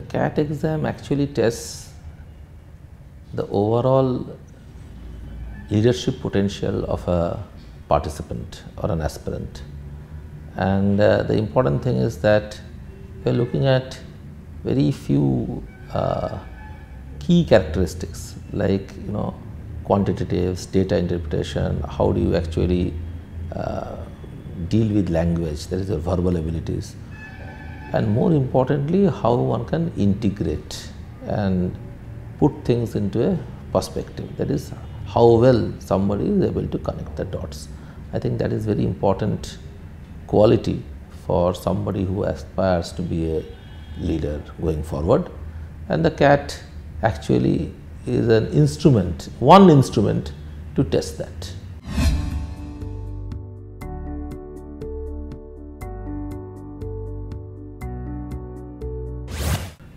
CAT exam actually tests the overall leadership potential of a participant or an aspirant. And the important thing is that we are looking at very few key characteristics like quantitatives, data interpretation, how do you actually deal with language, that is your verbal abilities, and more importantly how one can integrate and put things into a perspective, that is how well somebody is able to connect the dots. I think that is very important quality for somebody who aspires to be a leader going forward, and the CAT actually is an instrument, one instrument to test that.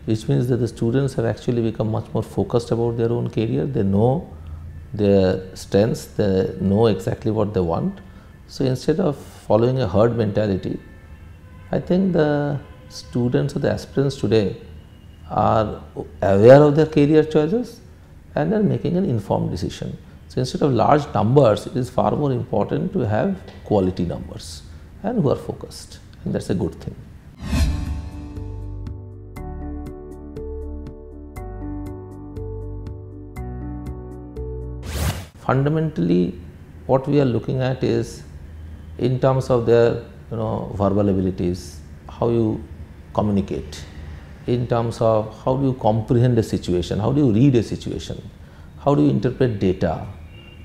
Which means that the students have actually become much more focused about their own career. They know their strengths, they know exactly what they want. So instead of following a herd mentality, I think the students or the aspirants today are aware of their career choices and are making an informed decision. So instead of large numbers, it is far more important to have quality numbers and who are focused, and that's a good thing. Fundamentally, what we are looking at is in terms of their verbal abilities, how you communicate, in terms of how do you comprehend a situation, how do you read a situation, how do you interpret data,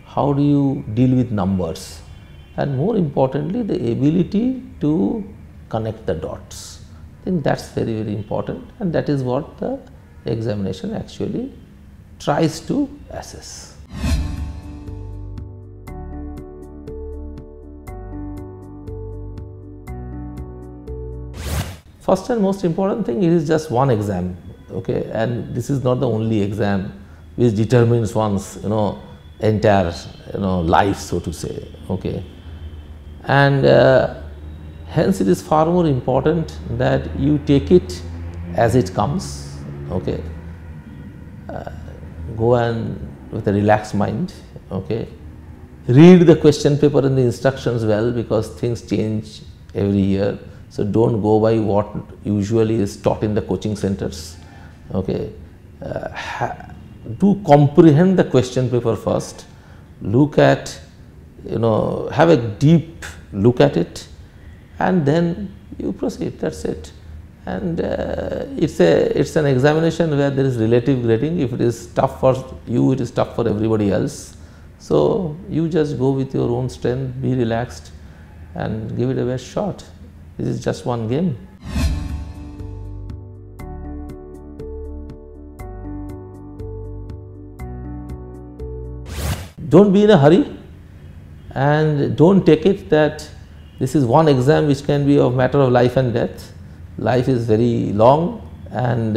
how do you deal with numbers, and more importantly the ability to connect the dots. I think that's very, very important, and that is what the examination actually tries to assess. First and most important thing, it is just one exam, okay, and this is not the only exam which determines one's entire life, so to say, okay, and hence it is far more important that you take it as it comes, okay, go and with a relaxed mind, okay, read the question paper and the instructions well, because things change every year. So don't go by what usually is taught in the coaching centers, okay. Do comprehend the question paper first, look at, have a deep look at it, and then you proceed, that's it. And it's an examination where there is relative grading. If it is tough for you, it is tough for everybody else. So you just go with your own strength, be relaxed and give it a best shot. This is just one game. Don't be in a hurry, and don't take it that this is one exam which can be a matter of life and death. Life is very long, and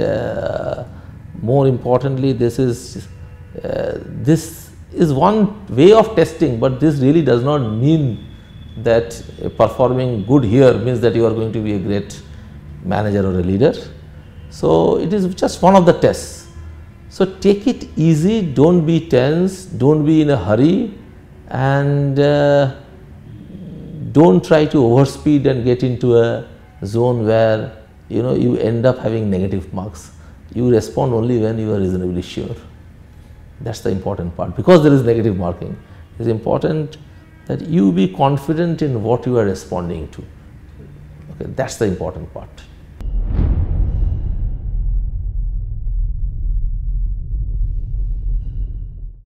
more importantly, this is one way of testing, but this really does not mean that performing good here means that you are going to be a great manager or a leader. So it is just one of the tests. So take it easy, don't be tense, don't be in a hurry, and don't try to overspeed and get into a zone where you end up having negative marks. You respond only when you are reasonably sure. That's the important part, because there is negative marking. It is important that you be confident in what you are responding to. Okay, that's the important part.